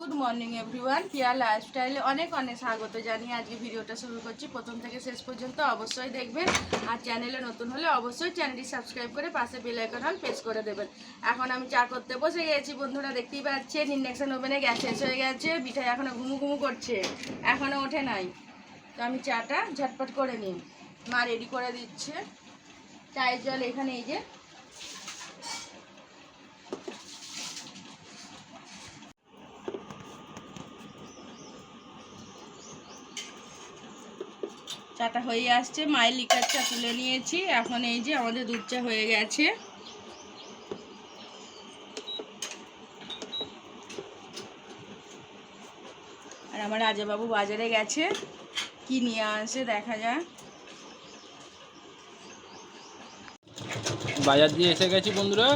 Good morning everyone, পিয়া লাইফস্টাইলে অনেক অনেক স্বাগত জানিয়ে আজকে ভিডিওটা শুরু করছি। প্রথম থেকে শেষ পর্যন্ত অবশ্যই দেখবেন, আর চ্যানেলে নতুন হলে অবশ্যই চ্যানেলটি সাবস্ক্রাইব করে পাশে বেল আইকন অল প্রেস করে দেবেন। এখন আমি চা করতে বসে গেছি বন্ধুরা, দেখতেই পাচ্ছেন ইন্ডাকশন ওভেনে গ্যাস শেষ হয়ে গেছে। মিঠাই এখনও ঘুমু ঘুমু করছে, এখনও ওঠে নাই। তো আমি চাটা ঝটপট করে নিই, মা রেডি করে দিচ্ছে। চায়ের জল এখানে এই যে, চাটা হয়ে আসছে। মায়ের লিকার চা তুলে নিয়েছি, এখন এই যে আমাদের দুধ চা হয়ে গেছে। আর আমার রাজাবাবু বাজারে গেছে, কি নিয়ে আসে দেখা যাক। বাজার দিয়ে এসে গেছি বন্ধুরা,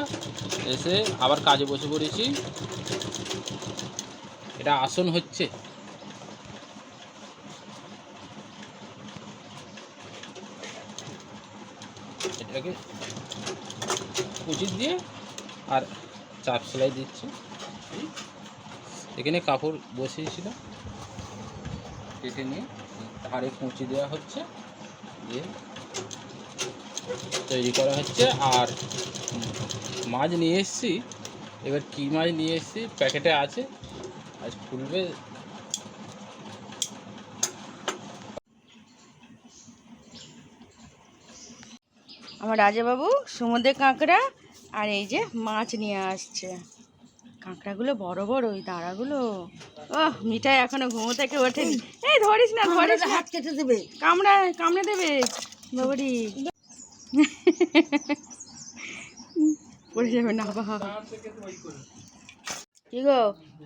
এসে আবার কাজে বসে পড়েছি। এটা আসন হচ্ছে, এটাকে কুচি দিয়ে আর চাপ সেলাই দিচ্ছি। এখানে কাপড় বসিয়েছিলাম, কেটে নিয়ে ধারে কুচি দেওয়া হচ্ছে, দিয়ে তৈরি করা হচ্ছে। আর মাছ নিয়ে এসেছি, এবার কী মাছ নিয়ে এসেছি প্যাকেটে আছে, আজ খুলবে। আমার রাজাবাবু সমুদ্রে কাঁকড়া আর এই যে মাছ নিয়ে আসছে। কাঁকড়াগুলো বড় বড়, ওই দাঁড়াগুলো। ওহ, মিঠাই এখনো ঘুমো থেকে ওঠেনি। এই ধরিস না, ধরিস না, হাত কেটে দেবে, কামড়ে দেবে বাবুরি। পড়ে যাবে না বাবা। কি গো,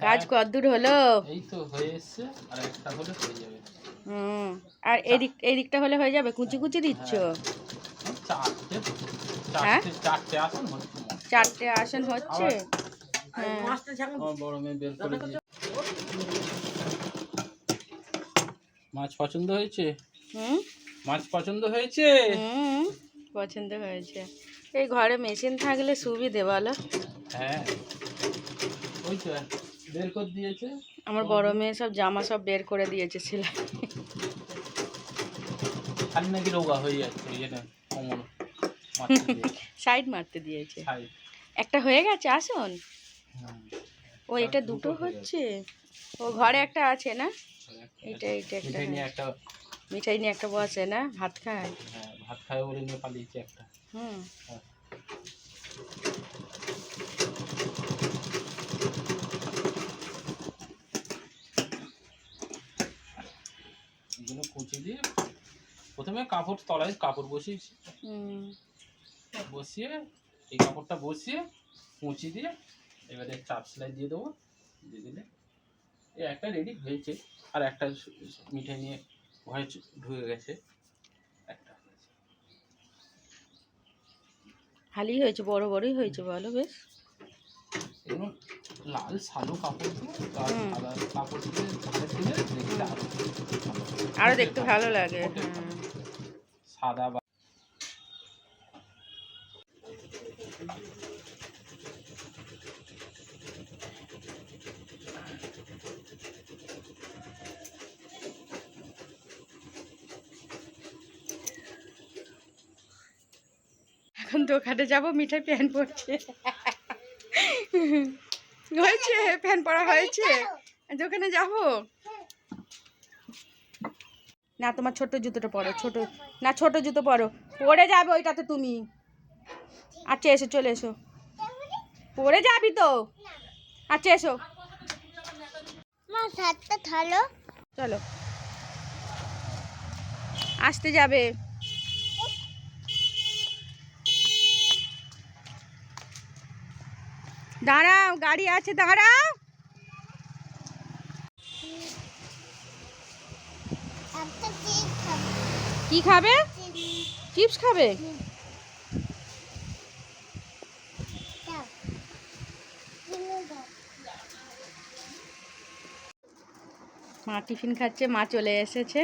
কাজ কতদূর হলো? এই তো হয়ে এসছে, আর একটা হলে হয়ে যাবে। আর এদিকটা হলে হয়ে যাবে। কুচি কুচি দিচ্ছ? হ্যাঁ, চারটে আসন হচ্ছে। চারটে আসন হচ্ছে। হ্যাঁ, বড় মেয়ে বের করে দিয়ে। মাছ পছন্দ হয়েছে? মাছ পছন্দ হয়েছে? পছন্দ হয়েছে। এই ঘরে মেশিন থাকলে সুবিধে বলো। হ্যাঁ, ওই তো বের করে দিয়েছে। আমার বড় মেয়ে সব জামা সব বের করে দিয়েছে সেলাই। খালি নাকি রোগা হয়ে যাচ্ছে, ওই জন্য কোমর সাইড মারতে দিয়েছে। একটা হয়ে গেছে আসন। ও, এটা দুটো হচ্ছে। ও ঘরে একটা আছে না? এইটা একটা মিঠাই নিয়ে একটা বসে না, ভাত খায়। হ্যাঁ, ভাত খায় বলে নিয়ে পালিয়েছে একটা। এগুলো কুচি দিয়ে প্রথমে কাপড় তলায় কাপড় বসিয়েছি, বসিয়ে এই কাপড়টা বসিয়ে কুচি দিয়ে এবারে চাপ সেলাই দিয়ে দেবো। দিয়ে দিলে এই একটা রেডি হয়েছে, আর একটা মিঠাই নিয়ে ঘরে ঢুকে গেছে। একটা হালি হয়েছে, বড় বড়ই হয়েছে বলো। বেশ এবং লাল সাদা কাপড় দিয়ে সাদা কাপড় দিয়ে দিলে দেখতে আরো দেখতে ভালো লাগে। সাদা বা এখন দোকানে যাবো, মিঠাই প্যান পরছে। হয়েছে, প্যান পরা হয়েছে, দোকানে যাব না। তোমার ছোট জুতোটা পরো, ছোট না, ছোট জুতো পরো, পরে যাবে ওইটাতে তুমি। আচ্ছা এসো, চলে এসো, পরে যাবি তো। আচ্ছা এসো, চলো, আসতে যাবে। দাঁড়াও, গাড়ি আছে, দাঁড়াও। কি খাবে? চিপস খাবে? মা টিফিন খাচ্ছে, মা চলে এসেছে,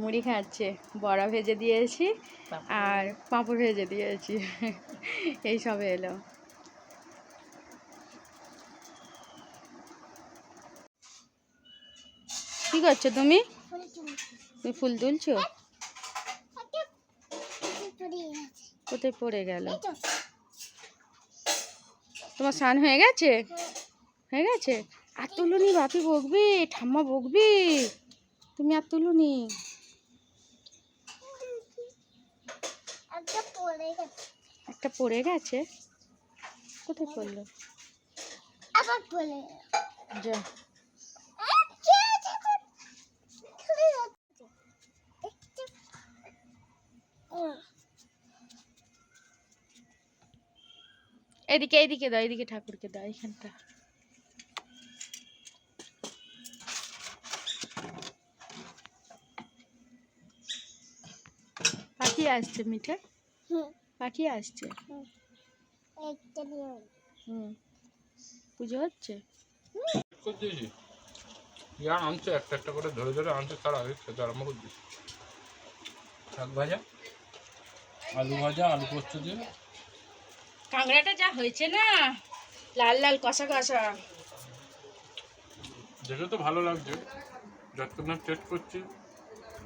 মুড়ি খাচ্ছে, বড়া ভেজে দিয়েছি আর পাঁপড় ভেজে দিয়েছি। এই সবে এলো। কি করছো তুমি? তুমি ফুল তুলছো? কোথায় পড়ে গেল? তোমার স্নান হয়ে গেছে? হয়ে গেছে? আর তুলুনি, বাপি বকবি, ঠাম্মা বকবি। তুমি আর তুলুনি। একটা পড়ে গেছে? কোথায় পড়লো? আবার বলে যা। এদিকে এদিকে দাও, এদিকে ঠাকুরকে দাও, এখানটা। পাখি আসছে মিঠে, পাখি আসছে। পুজো হচ্ছে। আনছে একটা একটা করে ধরে ধরে আনছে, তার আগে খেতে আরম্ভ করে দিচ্ছি। শাক ভাজা, আলু ভাজা, আলু পোস্ত দিয়ে। কাঁকড়াটা যা হয়েছে না, লাল লাল কষা কষা। দেখে তো ভালো লাগছে, যতক্ষণ না টেস্ট করছি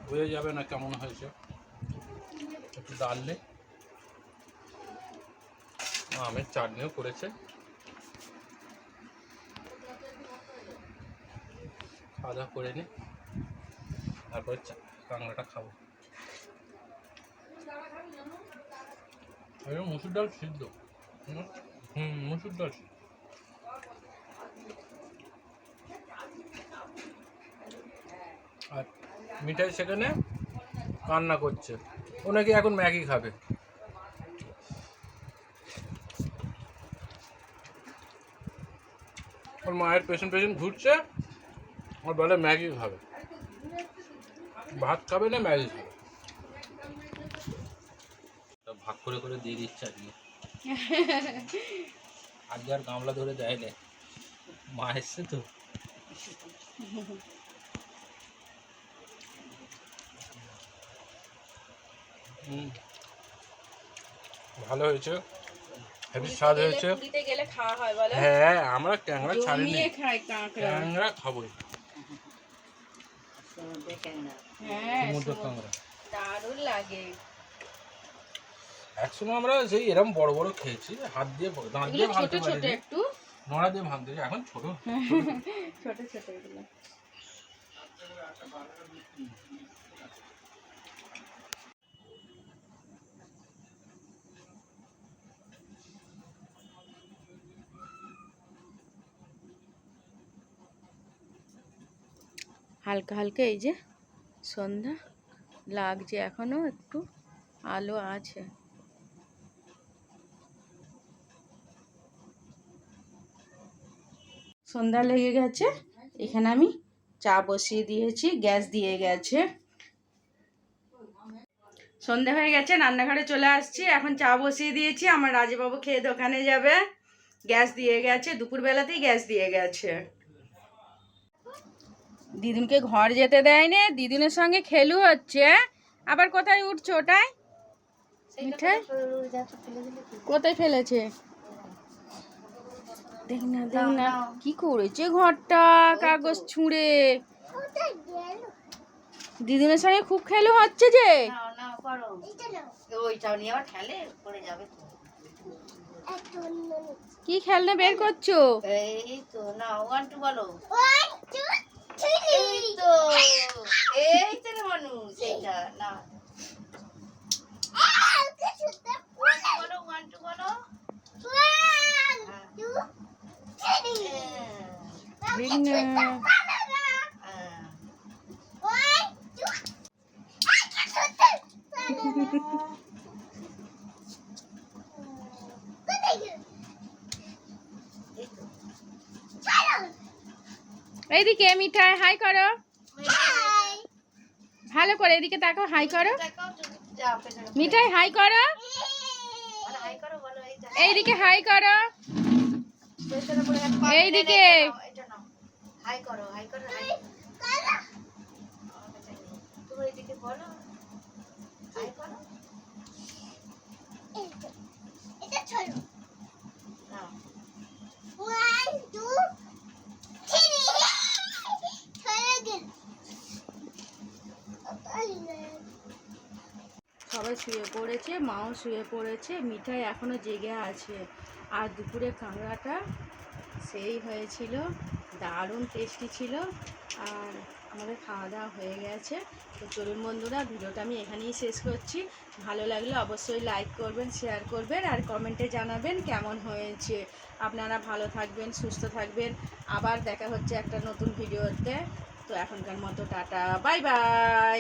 বোঝা যাবে না কেমন হয়েছে। একটু ডাললে আমের চাটনিও করেছে, খাওয়া দাওয়া করে নি, তারপরে কাঁকড়াটা খাবো। মুসুর ডাল সিদ্ধ। মুসুর ডাল সিদ্ধ। আর মিঠাই সেখানে কান্না করছে, ও নাকি এখন ম্যাগি খাবে। ওর মায়ের পেছন পেছন ঘুরছে, ওর বলে ম্যাগি খাবে, ভাত খাবে না ম্যাগি খাবে। ভাগ করে করে দিয়ে দিচ্ছে আজকে। আজকে আর গামলা ধরে দেয় না, মা এসছে তো। ভালো হয়েছে, হেভি স্বাদ হয়েছে। পুরীতে গেলে খাওয়া হয় বলো? হ্যাঁ, আমরা ট্যাংরা ছাড়িনি, জমিয়ে খাই কাঁকড়া। ট্যাংরা খাবোই। হ্যাঁ, সমুদ্র কাঁকড়া দারুণ লাগে। একসময় আমরা সেই এরকম বড় বড় খেয়েছি, হাত দিয়ে দাঁত দিয়ে এগুলো ছোট ভাঙতে ছোট পারিনি, একটু, নোড়া দিয়ে ভাঙতে। এখন ছোট ছোট ছোট এগুলো। হালকা হালকা এই যে সন্ধ্যা লাগছে, এখনো একটু আলো আছে। সন্ধ্যা লেগে গেছে, এখানে আমি চা বসিয়ে দিয়েছি, গ্যাস দিয়ে গেছে। সন্ধ্যা হয়ে গেছে, রান্নাঘরে চলে আসছি, এখন চা বসিয়ে দিয়েছি। আমার রাজবাবু খেয়ে দোকানে যাবে, গ্যাস দিয়ে গেছে, দুপুরবেলাতেই গ্যাস দিয়ে গেছে। দিদুনকে ঘর যেতে দেয়নি, দিদুনের সঙ্গে খেলু হচ্ছে। আবার কোথায় উঠছো ওটাই? মিঠাই কোথায় ফেলেছে? দেখ না দেখ না কি করেছে ঘরটা, কাগজ ছুঁড়ে। দিদুনের সঙ্গে খুব খেলু হচ্ছে যে। কি খেলনা বের করছো? এই তো না, 1 2 বলো। 1 2 3 এই তো রে মানুষ, এইটা না। বলো 1 2 বলো। 1 2 3 দেখ না। 1 2 এইদিকে মিঠাই হাই করো, ভালো করে এদিকে তাকাও, হাই করো মিঠাই, হাই করো, এইদিকে হাই করো, এইদিকে হাই করো, হাই করো, তুমি এইদিকে বলো, হাই করো। এটা চলো না, 1 2 3 চলে গেল। সবাই শুয়ে পড়েছে, মাও শুয়ে পড়েছে, মিঠাই এখনও জেগে আছে। আর দুপুরে কাঁকড়াটা সেই হয়েছিল, দারুণ টেস্টি ছিল। আর আমাদের খাওয়া দাওয়া হয়ে গেছে। তো চলুন বন্ধুরা, ভিডিওটা আমি এখানেই শেষ করছি। ভালো লাগলে অবশ্যই লাইক করবেন, শেয়ার করবেন আর কমেন্টে জানাবেন কেমন হয়েছে। আপনারা ভালো থাকবেন, সুস্থ থাকবেন। আবার দেখা হচ্ছে একটা নতুন ভিডিওতে। তো এখনকার মতো টাটা, বাই বাই।